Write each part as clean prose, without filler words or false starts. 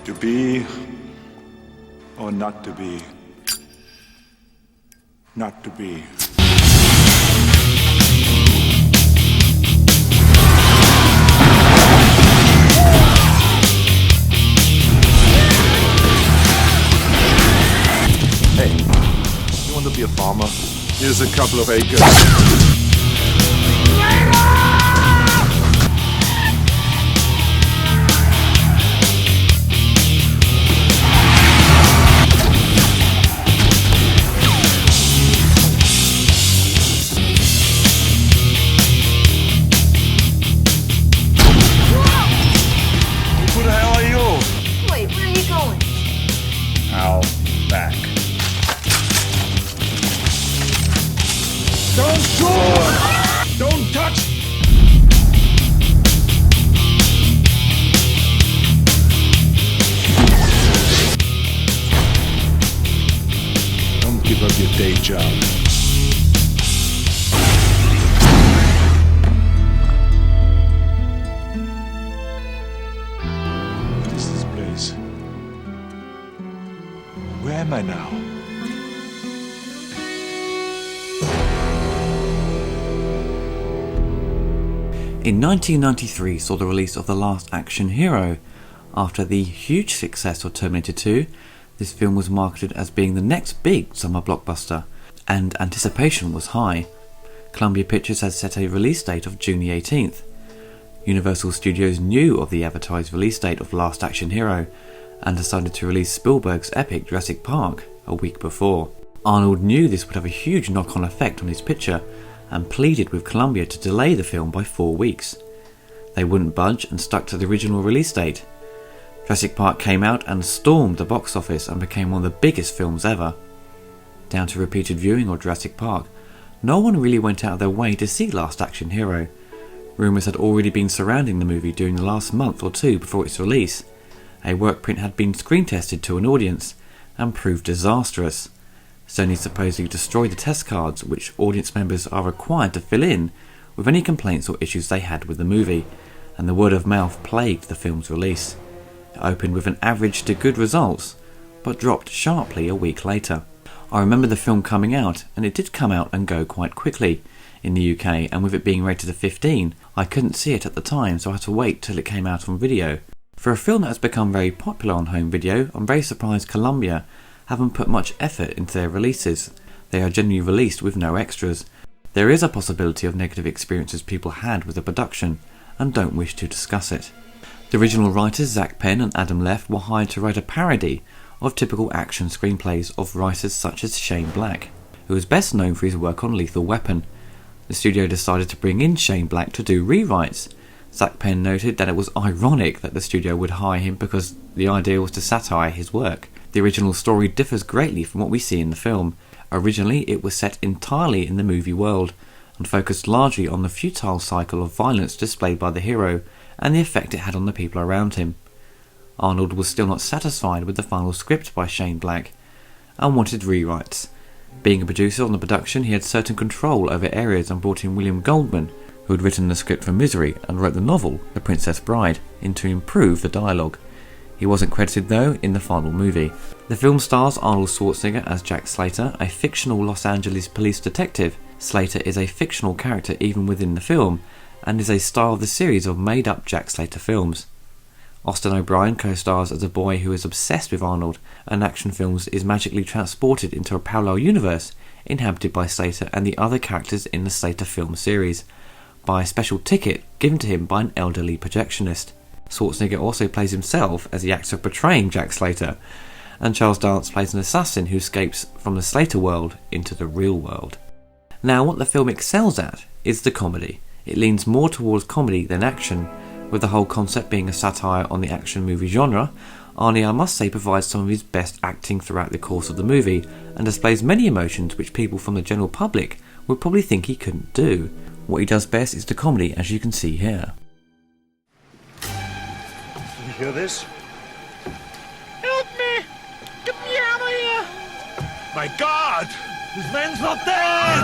To be or not to be? Not to be. Hey, you want to be a farmer? Here's a couple of acres. Who the hell are you? Wait, where are you going? Out back. Don't shoot! Don't touch! Don't give up your day job. What is this place? Where am I now? In 1993 saw the release of The Last Action Hero. After the huge success of Terminator 2, this film was marketed as being the next big summer blockbuster, and anticipation was high. Columbia Pictures had set a release date of June the 18th. Universal Studios knew of the advertised release date of Last Action Hero, and decided to release Spielberg's epic Jurassic Park a week before. Arnold knew this would have a huge knock-on effect on his picture, and pleaded with Columbia to delay the film by 4 weeks. They wouldn't budge and stuck to the original release date. Jurassic Park came out and stormed the box office and became one of the biggest films ever. Down to repeated viewing of Jurassic Park, no one really went out of their way to see Last Action Hero. Rumours had already been surrounding the movie during the last month or two before its release. A work print had been screen tested to an audience and proved disastrous. Sony supposedly destroyed the test cards which audience members are required to fill in with any complaints or issues they had with the movie, and the word of mouth plagued the film's release. It opened with an average to good results, but dropped sharply a week later. I remember the film coming out, and it did come out and go quite quickly in the UK, and with it being rated a 15, I couldn't see it at the time, so I had to wait till it came out on video. For a film that has become very popular on home video, I'm very surprised Columbia haven't put much effort into their releases. They are generally released with no extras. There is a possibility of negative experiences people had with the production, and don't wish to discuss it. The original writers Zach Penn and Adam Leff were hired to write a parody of typical action screenplays of writers such as Shane Black, who is best known for his work on Lethal Weapon. The studio decided to bring in Shane Black to do rewrites. Zach Penn noted that it was ironic that the studio would hire him because the idea was to satire his work. The original story differs greatly from what we see in the film. Originally, it was set entirely in the movie world, and focused largely on the futile cycle of violence displayed by the hero and the effect it had on the people around him. Arnold was still not satisfied with the final script by Shane Black, and wanted rewrites. Being a producer on the production, he had certain control over areas and brought in William Goldman, who had written the script for Misery and wrote the novel The Princess Bride, in to improve the dialogue. He wasn't credited though in the final movie. The film stars Arnold Schwarzenegger as Jack Slater, a fictional Los Angeles police detective. Slater is a fictional character even within the film, and is a star of the series of made-up Jack Slater films. Austin O'Brien co-stars as a boy who is obsessed with Arnold, and action films is magically transported into a parallel universe inhabited by Slater and the other characters in the Slater film series, by a special ticket given to him by an elderly projectionist. Schwarzenegger also plays himself as the actor portraying Jack Slater, and Charles Dance plays an assassin who escapes from the Slater world into the real world. Now, what the film excels at is the comedy. It leans more towards comedy than action, with the whole concept being a satire on the action movie genre. Arnie, I must say, provides some of his best acting throughout the course of the movie, and displays many emotions which people from the general public would probably think he couldn't do. What he does best is the comedy, as you can see here. You hear this? Help me! Get me out of here! My God! This man's not dead!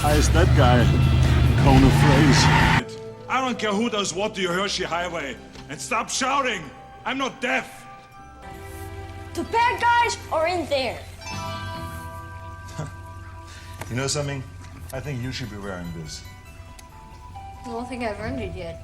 Hi, is that guy? Cone of phrase. I don't care who does what to your Hershey Highway. And stop shouting! I'm not deaf! The bad guys are in there. You know something? I think you should be wearing this. I don't think I've earned it yet.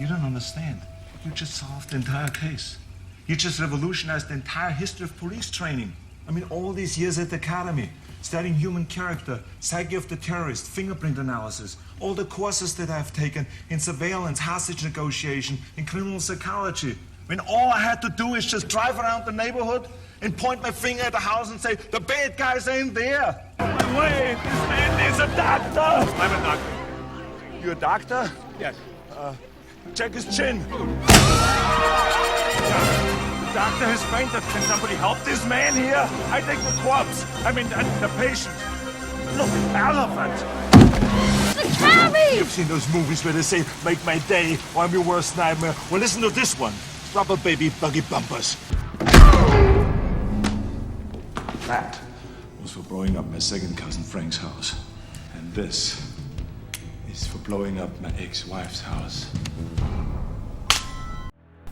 You don't understand. You just solved the entire case. You just revolutionized the entire history of police training. I mean, all these years at the academy, studying human character, psyche of the terrorist, fingerprint analysis, all the courses that I've taken in surveillance, hostage negotiation, in criminal psychology. When all I had to do is just drive around the neighborhood and point my finger at the house and say, the bad guys are in there. Wait, this man is a doctor! I'm a doctor. You a doctor? Yes. Check his chin. The doctor has fainted. Can somebody help this man here? I think the corpse. I mean, the patient. Look, elephant! The cabby! You've seen those movies where they say, make my day, or I'm your worst nightmare. Well, listen to this one. Rubber baby buggy bumpers. That was for blowing up my second cousin Frank's house. And this is for blowing up my ex-wife's house.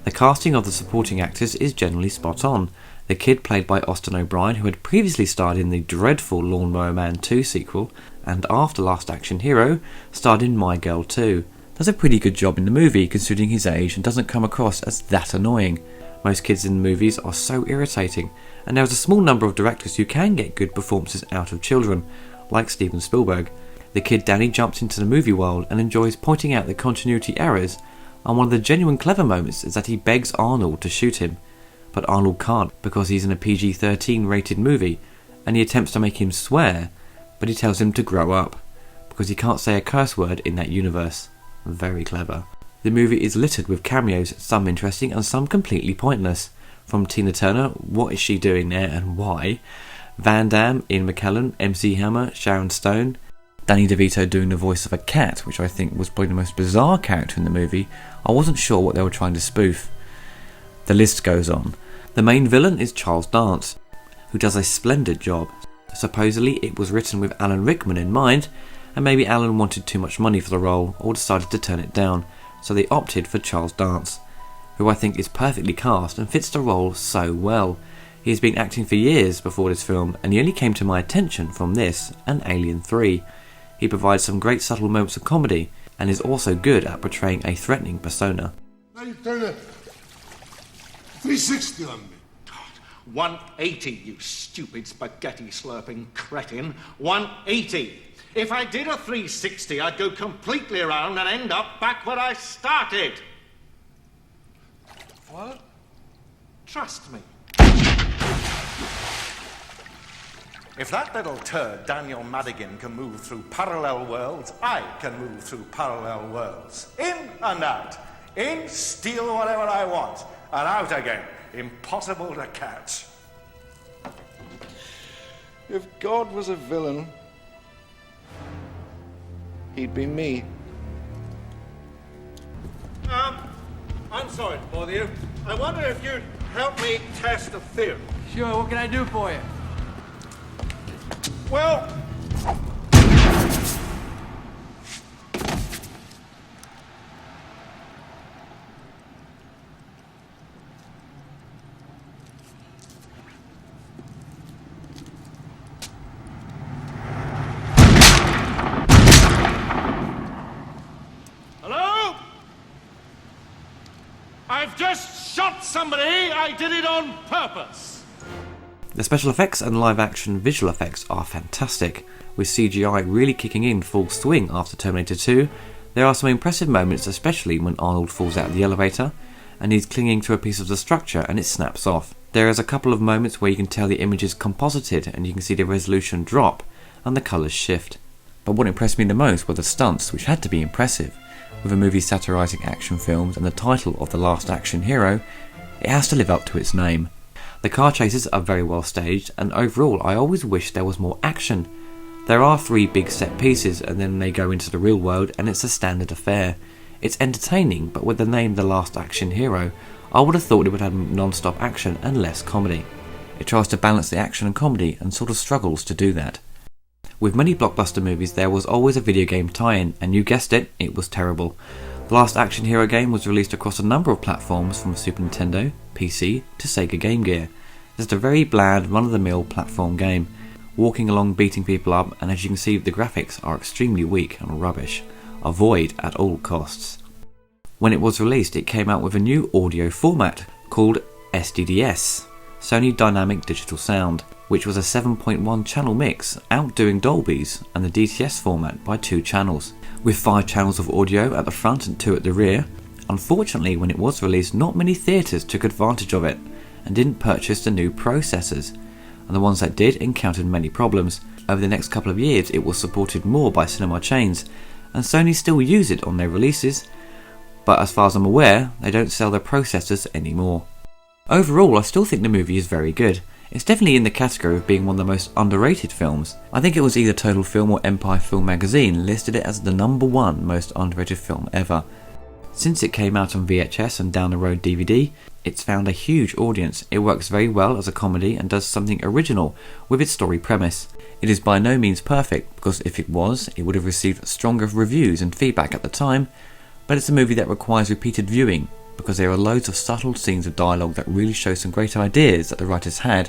The casting of the supporting actors is generally spot on. The kid played by Austin O'Brien, who had previously starred in the dreadful Lawnmower Man 2 sequel, and after Last Action Hero, starred in My Girl 2. Does a pretty good job in the movie considering his age and doesn't come across as that annoying. Most kids in the movies are so irritating, and there is a small number of directors who can get good performances out of children, like Steven Spielberg. The kid Danny jumps into the movie world and enjoys pointing out the continuity errors, and one of the genuine clever moments is that he begs Arnold to shoot him, but Arnold can't because he's in a PG-13 rated movie, and he attempts to make him swear, but he tells him to grow up, because he can't say a curse word in that universe. Very clever. The movie is littered with cameos, some interesting and some completely pointless. From Tina Turner, what is she doing there and why? Van Damme, Ian McKellen, MC Hammer, Sharon Stone, Danny DeVito doing the voice of a cat, which I think was probably the most bizarre character in the movie. I wasn't sure what they were trying to spoof. The list goes on. The main villain is Charles Dance, who does a splendid job. Supposedly it was written with Alan Rickman in mind, and maybe Alan wanted too much money for the role or decided to turn it down, so they opted for Charles Dance, who I think is perfectly cast and fits the role so well. He has been acting for years before this film, and he only came to my attention from this and Alien 3. He provides some great subtle moments of comedy, and is also good at portraying a threatening persona. Now you turn a 360 on me. 180, you stupid spaghetti slurping cretin. 180. If I did a 360, I'd go completely around and end up back where I started. What? Trust me. If that little turd, Daniel Madigan, can move through parallel worlds, I can move through parallel worlds. In and out. In, steal whatever I want. And out again. Impossible to catch. If God was a villain, he'd be me. I'm sorry to bother you. I wonder if you'd help me test a theory. Sure, what can I do for you? Well, Hello? I've just shot somebody. I did it on purpose. The special effects and live action visual effects are fantastic, with CGI really kicking in full swing after Terminator 2. There are some impressive moments, especially when Arnold falls out of the elevator and he's clinging to a piece of the structure and it snaps off. There is a couple of moments where you can tell the image is composited and you can see the resolution drop and the colours shift. But what impressed me the most were the stunts, which had to be impressive. With a movie satirising action films and the title of The Last Action Hero, it has to live up to its name. The car chases are very well staged, and overall I always wish there was more action. There are 3 big set pieces and then they go into the real world and it's a standard affair. It's entertaining, but with the name The Last Action Hero, I would have thought it would have non-stop action and less comedy. It tries to balance the action and comedy and sort of struggles to do that. With many blockbuster movies there was always a video game tie-in, and you guessed it, it was terrible. The last Action Hero game was released across a number of platforms from Super Nintendo, PC to Sega Game Gear. It's a very bland, run-of-the-mill platform game, walking along beating people up, and as you can see the graphics are extremely weak and rubbish. Avoid at all costs. When it was released it came out with a new audio format called SDDS, Sony Dynamic Digital Sound, which was a 7.1 channel mix, outdoing Dolby's and the DTS format by 2 channels, with 5 channels of audio at the front and 2 at the rear. Unfortunately, when it was released, not many theatres took advantage of it and didn't purchase the new processors, and the ones that did encountered many problems. Over the next couple of years it was supported more by cinema chains, and Sony still use it on their releases, but as far as I'm aware they don't sell their processors anymore. Overall, I still think the movie is very good. It's definitely in the category of being one of the most underrated films. I think it was either Total Film or Empire Film Magazine listed it as the #1 most underrated film ever. Since it came out on VHS and down the road DVD, it's found a huge audience. It works very well as a comedy and does something original with its story premise. It is by no means perfect, because if it was, it would have received stronger reviews and feedback at the time, but it's a movie that requires repeated viewing, because there are loads of subtle scenes of dialogue that really show some great ideas that the writers had.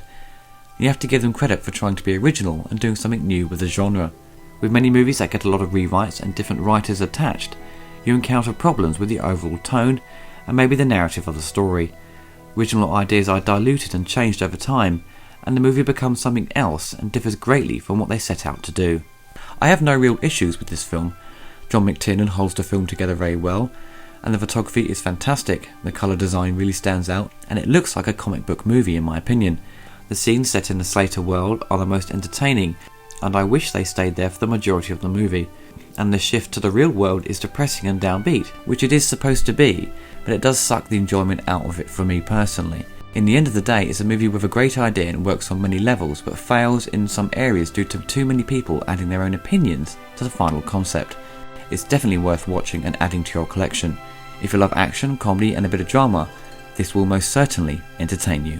You have to give them credit for trying to be original and doing something new with the genre. With many movies that get a lot of rewrites and different writers attached, you encounter problems with the overall tone and maybe the narrative of the story. Original ideas are diluted and changed over time, and the movie becomes something else and differs greatly from what they set out to do. I have no real issues with this film. John McTiernan holds the film together very well, and the photography is fantastic. The colour design really stands out, and it looks like a comic book movie in my opinion. The scenes set in the Slater world are the most entertaining, and I wish they stayed there for the majority of the movie. And the shift to the real world is depressing and downbeat, which it is supposed to be, but it does suck the enjoyment out of it for me personally. In the end of the day, it's a movie with a great idea and works on many levels, but fails in some areas due to too many people adding their own opinions to the final concept. It's definitely worth watching and adding to your collection. If you love action, comedy and a bit of drama, this will most certainly entertain you.